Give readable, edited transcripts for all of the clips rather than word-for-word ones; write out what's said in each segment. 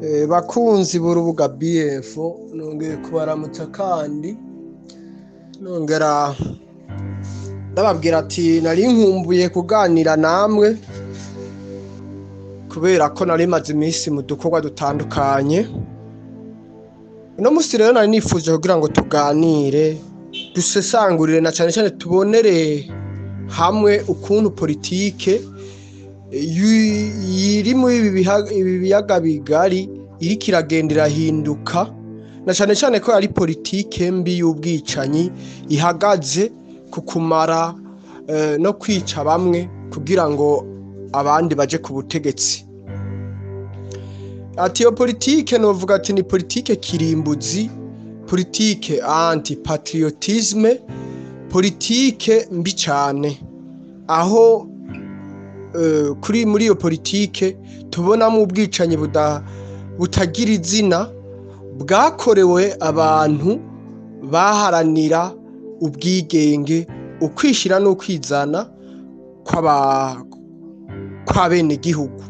Bakunzi b'urubuga BF nongeye kubaramutsa kandi nongera ndababwira ati nari nkumbuye kuganira namwe kubera ko nari maze iminsi mu dukorwa dutandukanye. Uno musi rero nari nifuje kugira ngo tuganire dusesangurire na cyane cyane tubonere hamwe ukuntu politike yiri muri ibi biyaga bigari iri kiragendera hinduka, na cyane cyane ko ari politike mbi y'ubwicanyi ihagaze ku kumara no kwica bamwe kugira ngo abandi baje ku butegetsi. Ati iyo politike novuga ati ni politike kirimbuzi, politike anti-patriotisme, politike mbi cyane, aho kuri muri iyo politike tubonamo ubwicanyi butagira izina bwakorewe abantu baharanira ubwigenge, ukwishira no kwizana kw'abene gihugu.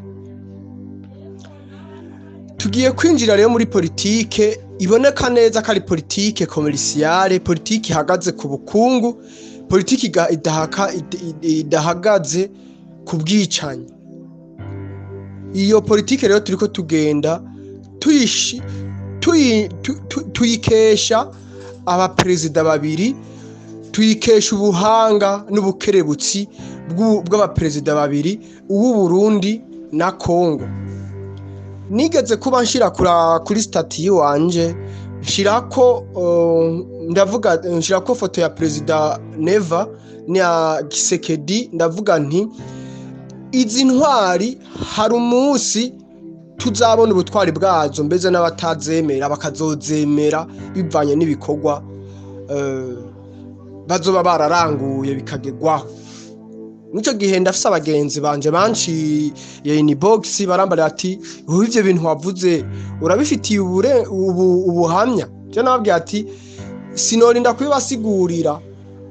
Tugiye kwinjira rero muri politike iboneka neza ko ari politike komerciale, politike ihagaze ku bukungu, politike idahagaze ku bwicanyi. Iyo politike rero turiko tugenda tuyikesha abaperezida babiri, tuyikesha ubuhanga n'ubukerebutsi bw'abaperezida babiri, uw'u Burundi na Kongo. Nigeze kuba nshira kuri stati wanje nshirako foto ya Perezida Neva na Gisekedi, ndavuga nti izi ntwari hari umunsi tuzabona ubutwari bwazo, mbeze n'abatazemera bakazozemera bivanye n'ibikorwa bazoba bararanguye bikagegwaho. Nico gihe ndafise abagenzi banje banci ya inbox barambara ati ivyo bintu wavuze urabifitiye ubuhamya. Je nababwiye ati sinorinda kubibasigurira,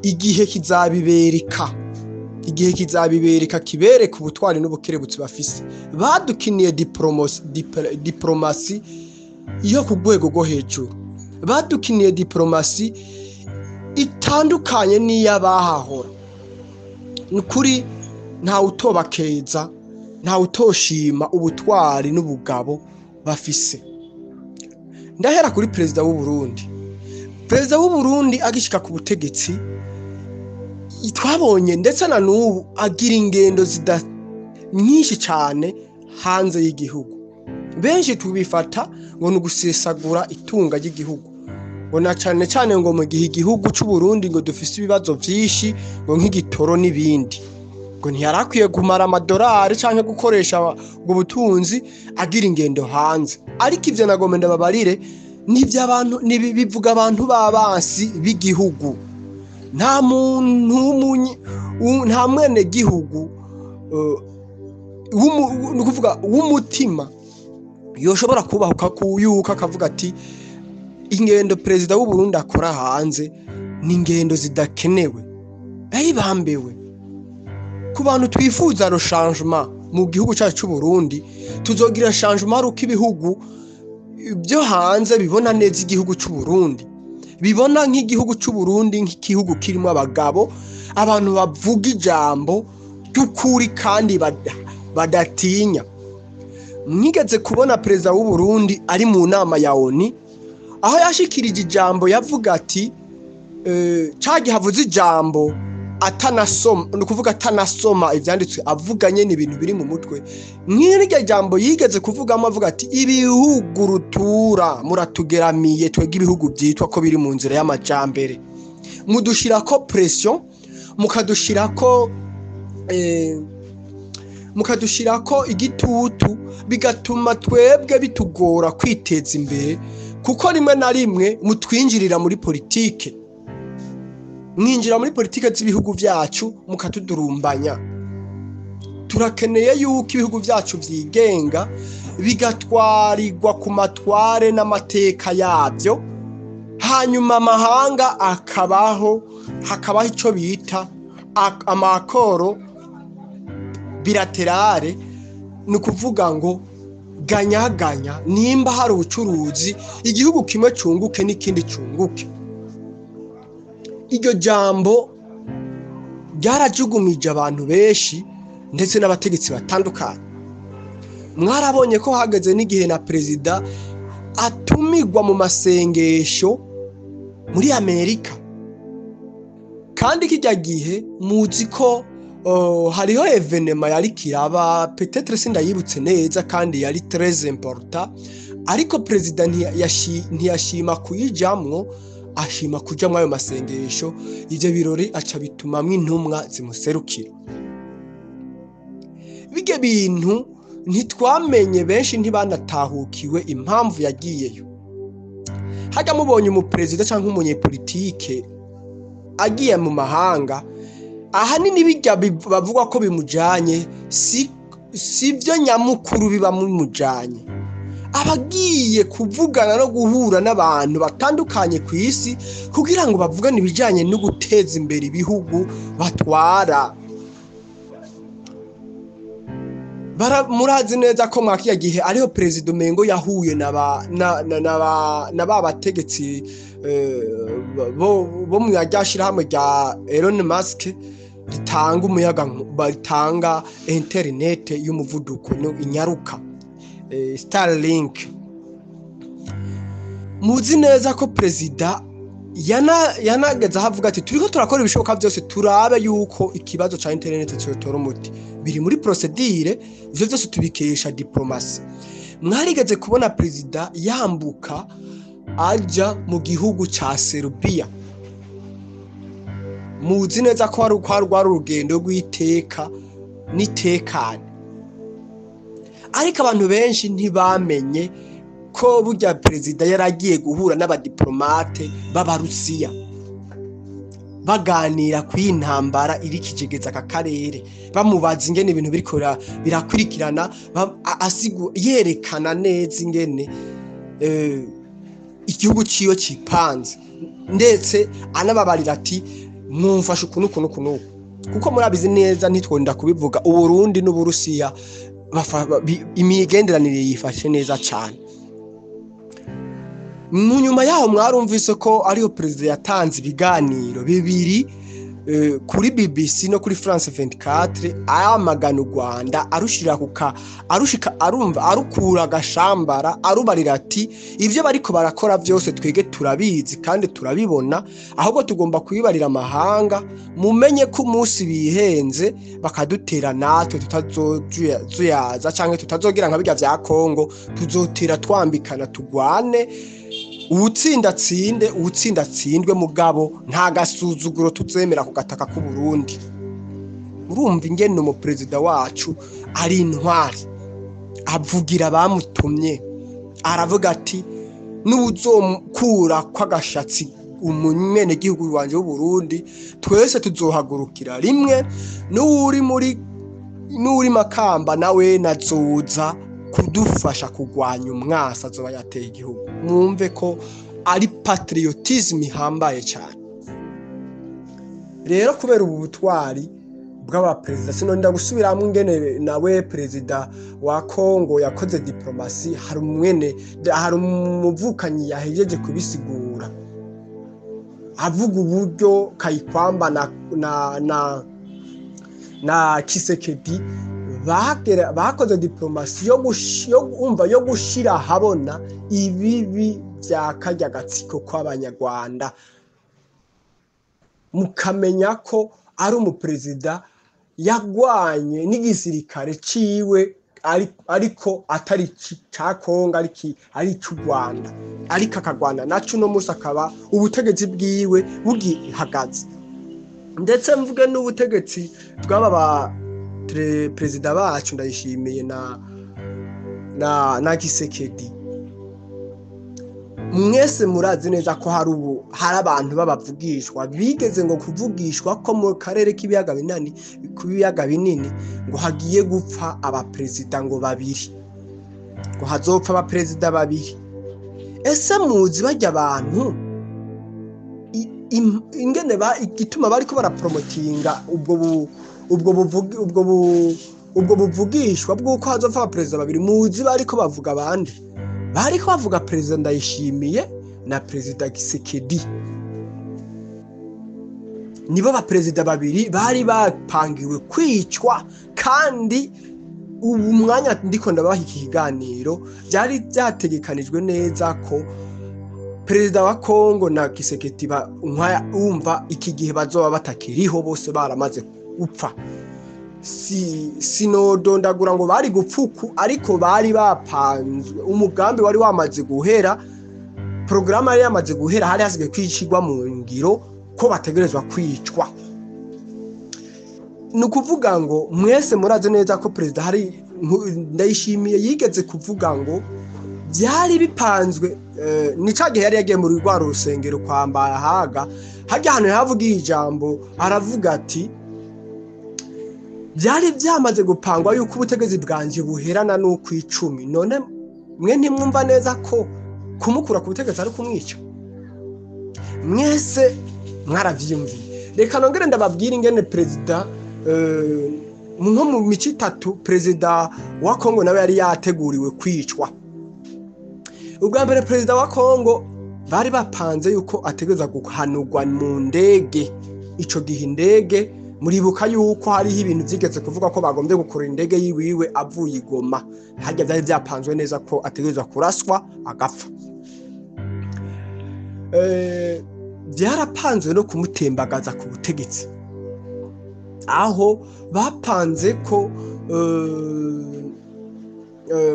igihe kizabibereka kibereka ubutwari n'ubukerebutsi bafise. Badukiniye diplomasi yo ku rwego rwo hejuru, badukiniye diplomasi itandukanye n'iy'abahahora. Nukuri ntawe utobakeza, ntawe utoshima ubutwari n'ubugabo bafise. Ndahera kuri perezida w'u Burundi. Perezida w'u Burundi agishika ku butegetsi twabonye ndetse na n'ubu agira ingendo nyinshi cyane hanze y'igihugu. Benshi tubifata ngo ni ugusesagura itunga ry'igihugu, ngo na cyane cyane ngo mu gihe igihugu cy'u Burundi ngo dufise ibibazo byinshi ngo nk'igitoro n'ibindi, ngo ntiyarakwiye kumara amadolari cyangwa gukoresha ubwo butunzi agira ingendo hanze. Ariko ivyo nagomba ndababarire n'ivy'abantu bivuga abantu b'abansi b'igihugu. Nta mwene gihugu nukuvuga w'umutima yoshobora kubahuka kuyuka akavuga ati ingendo perezida w'u Burundi akora hanze ni ingendo zidakenewe, ayibambewe. Ku bantu twifuza changement mu gihugu cyacu cy'u Burundi, tuzogira changement ruko ibihugu byo hanze bibona neza igihugu cy'u Burundi, bibona nk'igihugu cy'u Burundi nk'igihugu kirimo abagabo, abantu bavuga ijambo ry'ukuri kandi badatinya. Mwigeze kubona perezida w'u Burundi ari mu nama ya ONU, aho yashikirije ijambo yavuga ati cagi havuze ijambo atanasoma, nukuvuga atanasoma ivyanditswe, avuganye n'ibintu biri mu mutwe. Nk'iryo jambo yigeze kuvugamo avuga ati ibihugu rutura muratugeramiye, twege ibihugu byitwa ko biri mu nzira y'amajambere, mudushirako pression, mukadushirako igitutu, bigatuma twebwe bitugora kwiteza imbere, kuko rimwe na rimwe mutwinjirira muri politike, mwinjira muri politike z'ibihugu byacu mukatudurumbanya. Turakeneye yuko ibihugu byacu byigenga bigatwarirwa ku matware n'amateka yabyo, hanyuma amahanga hakabaho icyo bita amakoro bilaterale, ni ukuvuga ngo ganyaganya nimba hari ubucuruzi igihugu kimwe cunguke n'ikindi cunguke. Iryo jambo ryarajugumije abantu benshi ndetse n'abategetsi batandukanye. Mwarabonye ko hageze n'igihe na perezida atumigwa mu masengesho muri Amerika, kandi kijya gihe muzi ko hariho evenema yari kiraba, peut-être sindayibutse neza kandi yari très important, ariko perezida ntiyashima kuyijamwo, ashima kujamwo ayo masengesho. Ivyo birori aca bitumamwo intumwa zimuserukira. Bige bintu ntitwamenye, benshi ntibanatahukiwe impamvu yagiyeyo. Hajya mubonye umuperezida cyangwa umunyepolitike agiye mu mahanga, ahanini bijya bavuga ko bimujanye, si byo nyamukuru biba mumujanye. Abagiye kuvugana no guhura n'abantu batandukanye ku isi kugira ngo bavugane ibijanye no guteza imbere ibihugu batwara. Murazi neza ko mwakiya gihe ariho perezida umengo yahuye na ba bategetsi bo mu ryashirahamwe rya Elon Musk ritanga umuyaga, batanga internet y'umuvuduko no inyaruka, Starlink. Muzi neza ko perezida yanageza havuga ati turiko turakora ibishoboka byose turabe yuko ikibazo ca internet cyotora umuti, biri muri procedure, ivyo byose tubikesha diplomasi. Mwarigeze kubona perezida yambuka aja mu gihugu ca Serbia, muzi neza ko rwari urugendo rw'iteka n'itekane, ariko abantu benshi ntibamenye ko burya perezida yaragiye guhura n'abadiplomate b'Abarusiya baganira ku intambara iri kijegeza aka karere, bamubaza ingene ibintu biriko birakurikirana, yerekana neza ingene igihugu ciyo cipanze, ndetse anababarira ati mwumfashe ukuntu kuko murabizi neza ntitwonda kubivuga, Uburundi n'Uburusiya imigenderanire yifashe neza cyane. Mu nyuma yaho mwarumvise ko ariyo perezida yatanze ibiganiro bibiri kuri BBC no kuri France 24 ayamagana u Rwanda, arukura agashambara, arubarira ati ivyo bariko barakora byose twege turabizi kandi turabibona, ahubwo tugomba kubibarira amahanga, mumenye ko umunsi bihenze bakadutera natwe tutazozuyaza canke tutazogira nka bijya vya Kongo, tuzotera twambikana tugwane, uwutsinda tsindwe, mugabo nta gasuzuguro tuzemera kugataka ku Burundi. Urumva ingene mu perezida wacu ari intwari, avugira bamutumye, aravuga ati n'ubuzomukura kwagashatsi umunyene gihugu wanje w'u Burundi, twese tuzohagurukira rimwe, n'uri Makamba nawe nazoza kudufasha kugwanya umwasa azoba yateye igihugu. Mwumve ko ari patriotisme ihambaye cyane. Rero kubera ubu butwari bw'abaperezida, sinonda gusubiramwe ingene nawe perezida wa Kongo yakoze diplomasi, hari umuvukanyi yahejeje kubisigura, avuga uburyo Kayikwamba na Kisekedi bakoze diplomasi yo gushira habona ibibi bya karya gatsiko kw'Abanyarwanda, mukamenya ko ari umuperezida yagwanye n'igisirikare ciwe, ariko atari ca Kongo, ari c'u Rwanda, ariko akagwana naco no musi akaba ubutegetsi bwiwe bugihagaze. Ndetse mvuge n'ubutegetsi bw'aba perezida bacu ndayishimiye na Kisekedi. Mwese murazi neza ko hari abantu babavugishwa, bigeze ngo kuvugishwa ko mu karere k'ibiyaga binini ngo hagiye gupfa abaperezida ngo babiri, ngo hazopfa abaperezida babiri. Ese muzi bajya abantu ingene igituma bariko barapromotinga ubwo buvugishwa bw'uko hazopfa abaperezida babiri muzi bariko bavuga abandi bariko bavuga perezida Ndayishimiye na perezida Gisekedi. Nibo baperezida babiri bari bapangiwe kwicwa, kandi ubu mwanya ndiko ndabaha iki kiganiro byari byategekanijwe neza ko perezida wa Kongo na Gisekedi umva iki gihe bazoba batakiriho bose baramaze gupfa. Sinodondagura ngo bari gupfuku, ariko bari bapanzwe, umugambi wari wamaze guhera, porogaramu yari yamaze guhera, hari hasigaye kwicirwa mu ngiro ko bategerezwa kwicwa. Ni ukuvuga ngo mwese muraze neza ko perezida hari Ndayishimiye yigeze kuvuga ngo byari bipanzwe, ni cya gihe yari yagiye muri rwa rusengero kwa Mbahaga, hajya ahantu yavugiye ijambo aravuga ati byari byamaze gupangwa yuko ubutegetsi bwanje buherana n'ukwicumi, none mwe ntimwumva neza ko kumukura ku butegetsi ari kumwica? Mwese mwaravyumviye. Reka nongere ndababwira ingene perezida nko mu mico itatu perezida wa Kongo nawe yari yateguriwe kwicwa. Ubwa mbere perezida wa Kongo bari bapanze yuko ategereza guhanurwa mu ndege. Ico gihe indege muribuka yuko hariho ibintu byigeze kuvuga ko bagombye gukora indege yiwiwe avuye Goma, hajya byari byapanzwe neza ko ategereza kuraswa agapfa. Byarapanzwe no kumutembagaza ku butegetsi, aho bapanze ko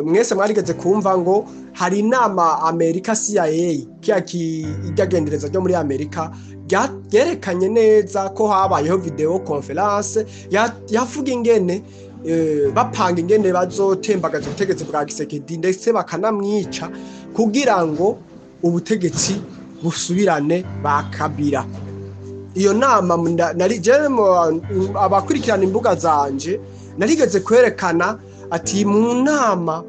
mwese mwarigeze kumva ngo hari inama Amerika CIA iryagendereza ryo muri Amerika ryerekanye neza ko habayeho video conference yavuga ingene bapanga ingene bazotembagaza ubutegetsi bwa Gisekedi ndetse bakanamwica kugira ngo ubutegetsi busubirane bakabira. Iyo nama abakurikirana imbuga zanje narigeze kwerekana ati mu nama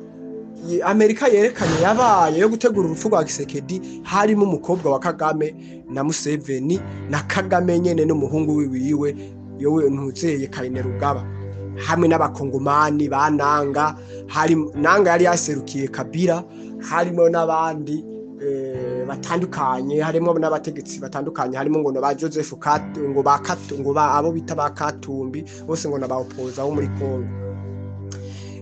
Amerika yerekanye yabaye yo gutegura urupfu rwa Gisekedi harimo umukobwa wa Kagame na Museveni na Kagame nyene n'umuhungu wiwe yowe ntuzeye Kainerugaba, hamwe n'abakongomani bananga, hari nanga yari yaserukiye Kabila, harimo n'abandi batandukanye, harimo n'abategetsi batandukanye, harimo ngo ba Joseph ngo ba abo bita ba Katumbi, bose ngo nabaopoza bo muri Kongo.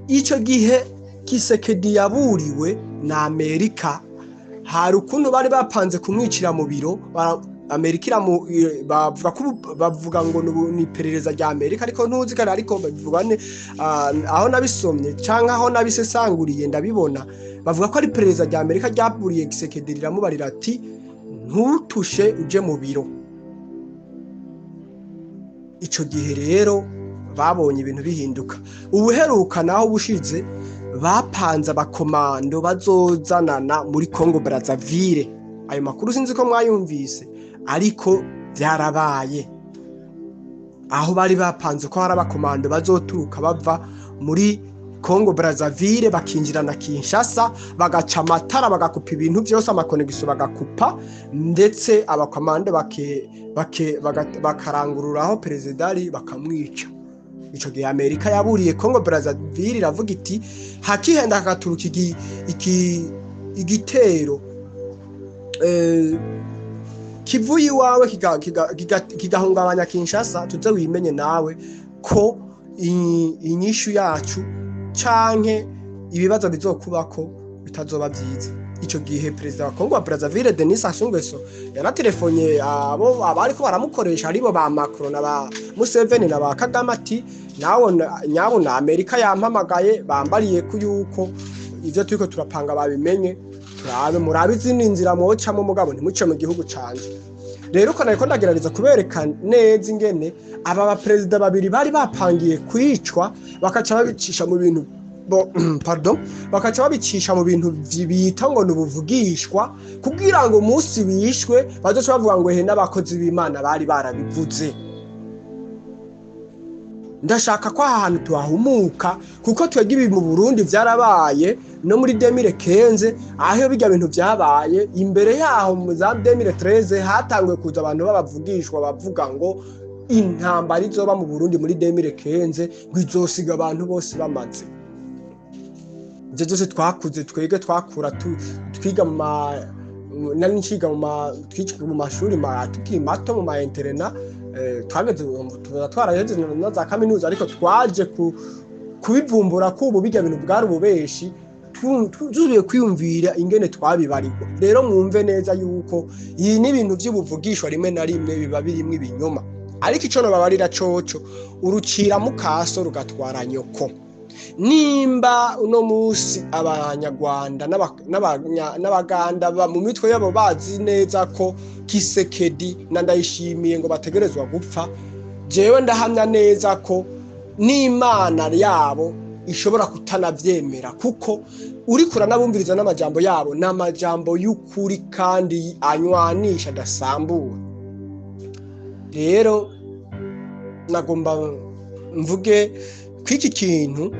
Ico gihe Gisekedi yaburiwe na Amerika, hari ukuntu bari bapanze kumwicira mu biro. Amerika bavuga ngo ni perereza rya Amerika, ariko ntuzi kandi ariko bavugane aho nabisomye canka aho nabisesanguriye ndabibona bavuga ko ari perereza rya Amerika ryaburiye Gisekedi riramubarira ati ntutushe uje mu biro. Ico gihe rero babonye ibintu bihinduka. Ubuheruka naho bushize bapanze abakomando bazozanana muri Congo Brazzaville. Ayo makuru sinzi ko mwayumvise, ariko byarabaye. Aho bari bapanze ko hari abakomando bazoturuka bava muri Congo Brazzaville bakinjira na Kinshasa, bagaca amatara bagakupa ibintu byose, amakonegiso bagakupa, ndetse abakomando bakarangururaho perezidari bakamwica. Ico gihe Amerika yaburiye Congo Brazzaville iravuga iti hakihenda akaturuka igitero kivuye iwawe kigahungabanya Kinshasa, tuze wimenye nawe ko inyishu yacu canke ibibazo bizokubako bitazoba byiza. Ico gihe perezida wa Congo Brazzaville Denis Sassou Nguesso yaratelefone abo abariko baramukoresha aribo ba Macron na ba Museveni na ba Kagame ati nyabo na Amerika yampamagaye bambariye ko yuko ivyo turiko turapanga babimenye, murabe izindi nzira mwocamo mugabo ntimuce mu gihugu canje. Rero ko nariko ndagerageza kubereka neza ingene aba baperezida babiri bari bapangiye kwicwa, bakaca babicisha mu bintu bakaca babicisha mu bintu bita ngo n'ubuvugishwa, kugira ngo umunsi bishwe bazoca bavuga ngo he n'abakozi b'Imana bari barabivuze. Ndashaka ko ahantu tuhumuka, kuko twege ibi mu Burundi byarabaye no muri 2015, aho bijya bintu byabaye. Imbere yaho mu za 2013 hatangwe kuza abantu babavugishwa bavuga ngo intambara izoba mu Burundi muri 2015 ngo izosiga abantu bose bamaze. Ibyo byose twakuze twege twakura twiga mu mashuri tukiri mato mu ma interna twageze twaraheze na za kaminuza, ariko twaje kubivumbura ko ubu bijya bintu bwari ububeshi tuzuye kwiyumvira ingene twabibarirwa. Rero mwumve neza yuko iyi ni ibintu by'ubuvugishwa rimwe na rimwe biba birimo ibinyoma, ariko ico no babarira coco urucira mukaso rugatwara nyoko. Nimba uno musi abanyarwanda n'abaganda mu mitwe yabo bazi neza ko Kisekedi na Ndayishimiye ngo bategerezwa gupfa, jewe ndahamya neza ko n'Imana yabo ishobora kutanavyemera, kuko uri kuranabumviriza n'amajambo yabo n'amajambo y'ukuri kandi anywanisha dasambura. Rero nagomba mvuge kw'iki kintu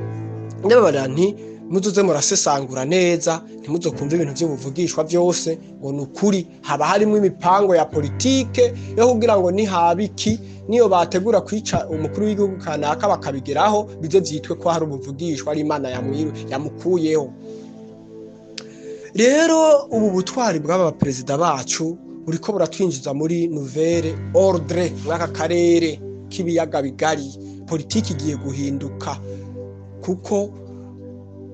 ndababara nti muzuze murasesangura neza, ntimuzokumva ibintu by'ubuvugishwa byose ngo nukuri. Haba harimo imipango ya politike yo kugira ngo nihabiki niyo bategura kwica umukuru w'igihugu kanaka bakabigeraho bize byitwe ko hari ubuvugishwa ari Imana yamukuyeho. Rero ubu butwari bw'aba perezida bacu buriko buratwinjiza muri nouvelle ordre mwaka karere k'ibiyaga bigari. Politiki igiye guhinduka, kuko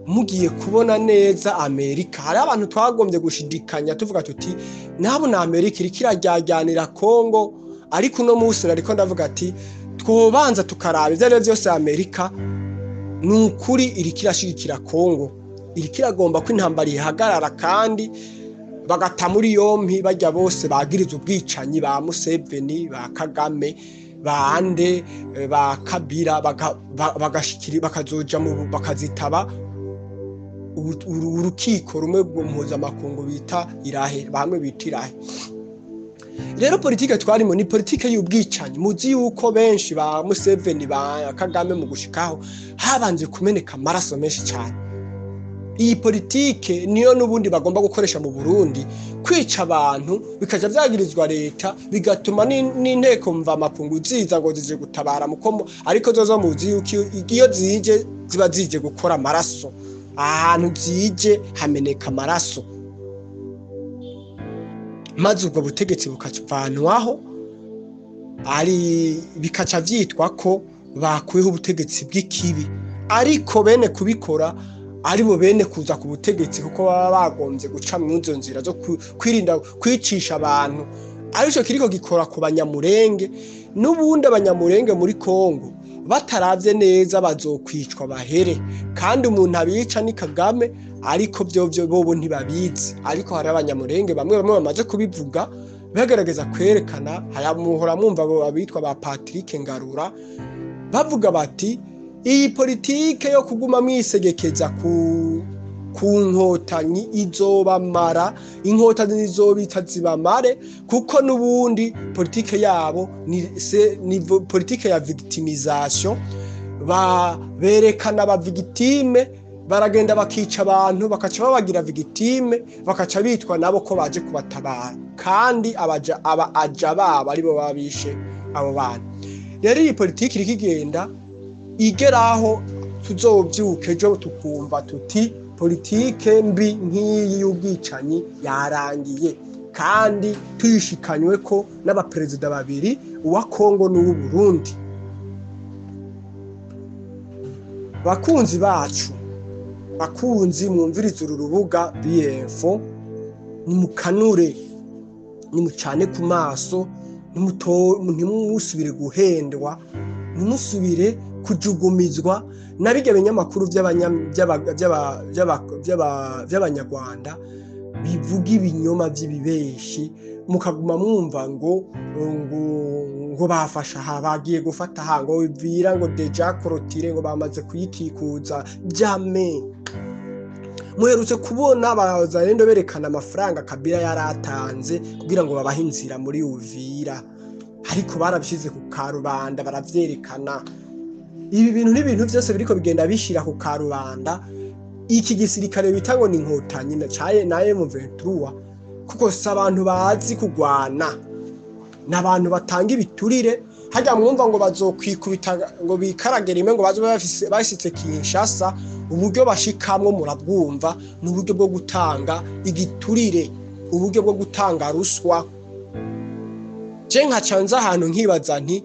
mugiye kubona neza Amerika, hari abantu twagombye gushidikanya tuvuga tuti nabo na Amerika iri kirajyajyanira Kongo, ariko no musi ariko ndavuga ati twobanza tukaraba ivyo rero byose Amerika nukuri iri kirashigikira Kongo, iri kiragomba ko intambara ihagarara kandi bagata muri yompi bajya bose bagiriza ubwicanyi ba Museveni ba Kagame bande ba Kabila bagashikiri bakazoja mu bakazitaba urukiko rumwe mpuzamakungu bita irahe, bamwe bita irahe. Rero politike twarimo ni politike y'ubwicanyi. Muzi yuko benshi ba Museveni ba Kagame mu gushikaho habanje kumeneka amaraso menshi cyane. Iyi politike niyo nubundi bagomba gukoresha mu Burundi, kwica abantu bikaja vyagirizwa leta, bigatuma n'inteko mva makungu ziza ngo zije gutabara mukomo, ariko zozo muzi yuko iyo zije ziba zije gukora amaraso, ahantu zije hameneka amaraso, maze ubwo butegetsi bukavanwaho, ari bikaca vyitwa ko bakuyeho ubutegetsi bw'ikibi, ariko bene kubikora aribo bene kuza ku butegetsi kuko baba bagombye guca mu nzo nzira zo kwirinda kwicisha abantu. Arico kiriko gikora ku banyamurenge, n'ubundi abanyamurenge muri Kongo bataravye neza bazokwicwa bahere, kandi umuntu abica ni Kagame, ariko byo bobo ntibabizi. Ariko hari abanyamurenge bamwe bamaze kubivuga bagerageza kwerekana, hayamuhora mwumva abo babitwa ba Patrick Ngarura bavuga bati iyi politike yo kuguma mwisegekeza ku nkotanyi izobamara, inkotanyi izobita zibamare, kuko nubundi politike yabo ni politike ya victimisation. Berekana aba victime, baragenda bakica abantu bakaca babagira victime, bakaca bitwa nabo ko baje kubatabara, kandi aja babo aribo babishe abo bantu. Rero iyi politike irikigenda igeraho tuzobyuke ejo tukumva tuti politike mbi nk'iyi y'ubwicanyi yarangiye, kandi tuyishikanywe ko n'abaperezida babiri, uwa Kongo n'uw'u Burundi. Bakunzi bacu, bakunzi mwumviriza uru rubuga BF, nimukanure, nimucane ku maso, ntimusubire guhendwa, nimusubire kujugumizwa na bijya binyamakuru by'abanyarwanda bivuga ibinyoma by'ibibeshi, mukaguma mwumva ngo bafasha bagiye gufata hango bivira ngo deja korotire ngo bamaze kuyikikuza. Jamais muherutse kubona abazarendo berekana amafaranga Kabila yaratanze kugira ngo babahe inzira muri Uvira, ariko barabishize ku karubanda baravyerekana. Ibi bintu n'ibintu byose biriko bigenda bishira ku karubanda. Iki gisirikare bitango ni inkotanyi na M23, kuko si abantu bazi kugwana, n'abantu batanga ibiturire. hajya mwumva ngo bazokwikubita ngo bikaragera imwe ngo bazo bashitse Kinshasa, uburyo bashikamwo murabwumva, n'uburyo bwo gutanga igiturire, uburyo bwo gutanga ruswa. Je nkacanza ahantu nkibaza nti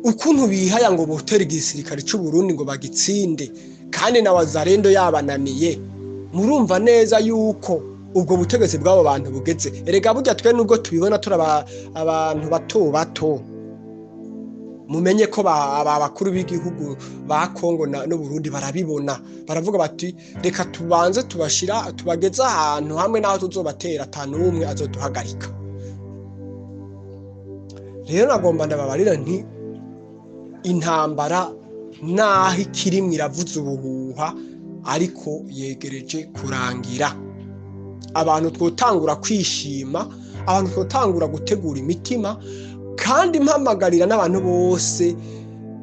ukuntu bihaya ngo botera igisirikare cy'u Burundi ngo bagitsinde kandi na wazarendo yabananiye, murumva neza yuko ubwo butegetsi bw'abo bantu bugeze. Erega burya twe nubwo tubibona turaba abantu bato mumenye ko abakuru b'igihugu ba Kongo no Burundi barabibona, baravuga bati reka tubanze tubageze ahantu hamwe naho tuzobatera atanu umwe azoduhagarika. Rero nagomba ndababarira nti intambara naho ikirimwe iravuza ubuhuha ariko yegereje kurangira. Abantu twotangura kwishima, abantu twotangura gutegura imitima, kandi mpamagarira n'abantu bose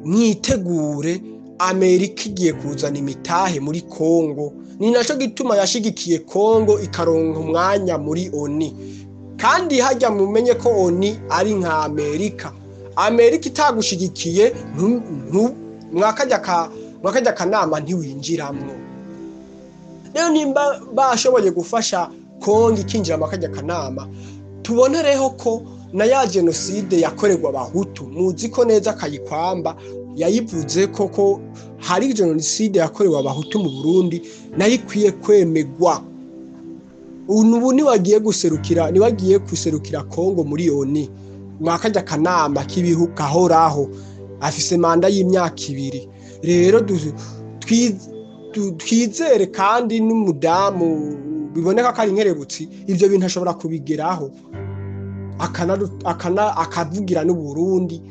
mwitegure. Amerika igiye kuzana imitahe muri Kongo, ni naco gituma yashigikiye Kongo ikaronka umwanya muri ONU. Kandi hajya mumenye ko ONU ari nka Amerika. Amerika itagushigikiye mwakajya kanama ntiwinjiramwo. Rero nimba bashoboye gufasha Kongo ikinjira mwakajya kanama, tubonereho ko na ya genocide yakorerwa abahutu, muzi ko neza Kayikwamba yayivuze ko hari genocide yakorewe abahutu mu Burundi nayo ikwiye kwemegwa. Ubu nibagiye guserukira Kongo muri ONU mwakajya kanama k'ibihugu ahoraho, afise manda y'imyaka 2. Rero twizere kandi n'umudamu biboneka ko ari inkerebutsi ivyo bintu ashobora kubigeraho akavugira n'u Burundi,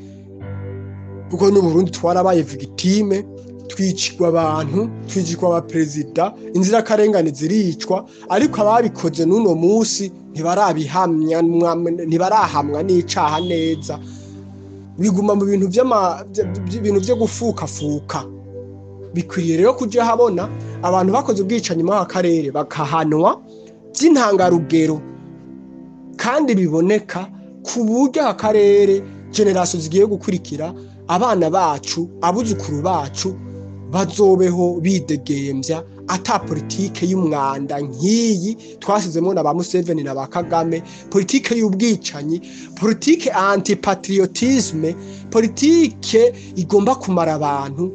kuko n'u Burundi twarabaye victime, twicirwa abantu, twicirwa abaperezida, inzirakarengane ziricwa, ariko ababikoze n'uno munsi ntibarahamwa n'icaha neza. Biguma mu bintu byo gufukafuka. Bikwiriye rero kuja habona abantu bakoze ubwicanyi mu akarere bakahanwa by'intangarugero, kandi biboneka ku buryo akarere generation zigiye gukurikira abana bacu, abuzukuru bacu bazobeho bidegembya ata politike y'umwanda nk'iyi twasizemo na ba Museveni na ba Kagame, politike y'ubwicanyi, politike anti-patriotisme, politike igomba kumara abantu,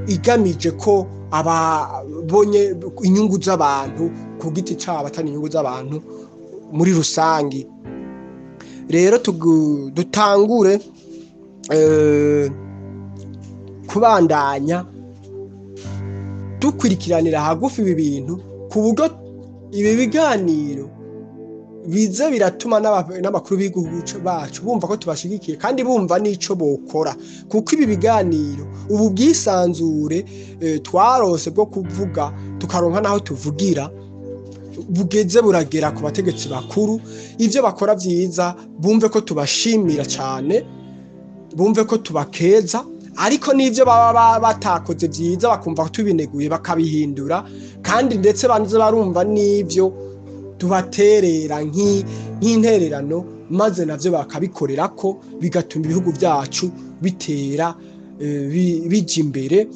igamije ko ababonye inyungu z'abantu ku giti cyabo atari inyungu z'abantu muri rusangi. Rero dutangure kubandanya dukurikiranira hagufi ibi bintu, ku buryo ibi biganiro bize biratuma n'abakuru b'igihugu bacu bumva ko tubashigikiye kandi bumva n'ico bokora, kuko ibi biganiro ubu bwisanzure twarose bwo kuvuga tukaronka naho tuvugira bugeze buragera ku bategetsi bakuru. Ivyo bakora vyiza bumve ko tubashimira cyane, bumve ko tubakeza, ariko n'ivyo baba batakoze vyiza bakumva ko tubineguye bakabihindura, kandi ndetse banze barumva n'ivyo tubaterera nk'intererano, maze navyo bakabikorera ko bigatuma ibihugu byacu bitera bija imbere,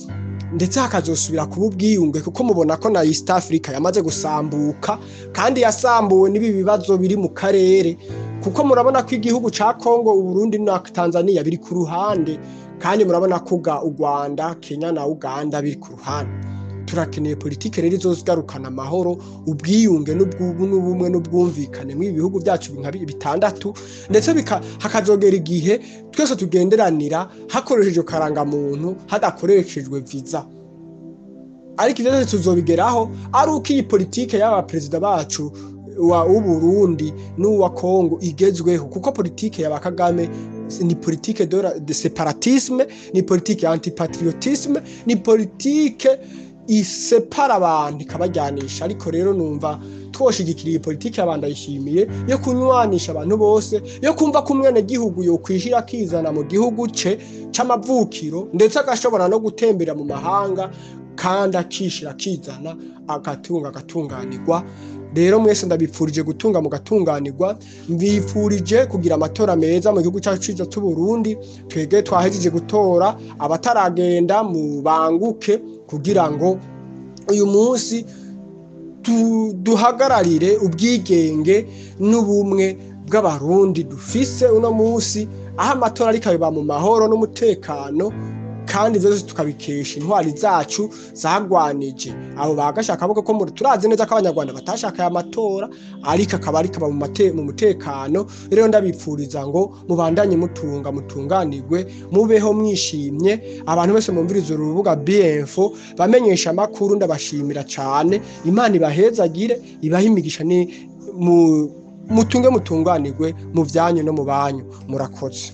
ndetse hakazosubira kuba ubwiyunge, kuko mubona ko na East Africa yamaze gusambuka, kandi yasambuwe n'ibi bibazo biri mu karere, kuko murabona ko igihugu ca Kongo, u Burundi na Tanzania biri ku ruhande, kandi murabona ko u Rwanda, Kenya na Uganda biri ku ruhande. Turakeneye politike rero izogarukana amahoro, ubwiyunge n'ubumwe n'ubwumvikane mu bihugu byacu bitandatu, ndetse hakazogera igihe twese tugenderanira hakoresheje karanga muntu hadakoreshejwe visa. Ariko ivyo tuzobigeraho ari uko iyi politike y'aba perezida bacu w'u Burundi n'uwa Kongo igezweho, kuko politike y'aba Kagame ni politike de separatisme, ni politike antipatriotisme, ni politike isepara abantu ikabajyanisha. Ariko rero numva twoshigikiriye politike y'abanda yishimiye yo kunywanisha abantu bose, yo kumva ko umwene gihugu yo kwishira kizana mu gihugu ce c'amavukiro, ndetse agashobora no gutembera mu mahanga kandi akishira kizana agatunganirwa rero mwese ndabipfurije gutunga mugatunganirwa, mbipfurije kugira amatora meza mu gihugu cyacu cyiza cy'u Burundi. Twege twahejeje gutora, abataragenda mu banguke kugira ngo uyu munsi duhagararire ubwigenge n'ubumwe bw'abarundi dufise uno munsi, aho amatora ariko biba mu mahoro n'umutekano, kandi byose tukabikesha intwari zacu zagwanije abo bagashaka boko ko turazi neza ko abanyarwanda batashaka aya matora, ariko akaba ari kaba mu mutekano. Rero ndabipfuriza ngo mubandanye mutunganirwe, mubeho mwishimye. Abantu bose mumviriza urubuga BIenfo bamenyesha amakuru, ndabashimira cyane. Imana ibahezagire, ibahe imigisha, ni mutunge mutunganirwe mu byanyu no mu banyu. Murakoze.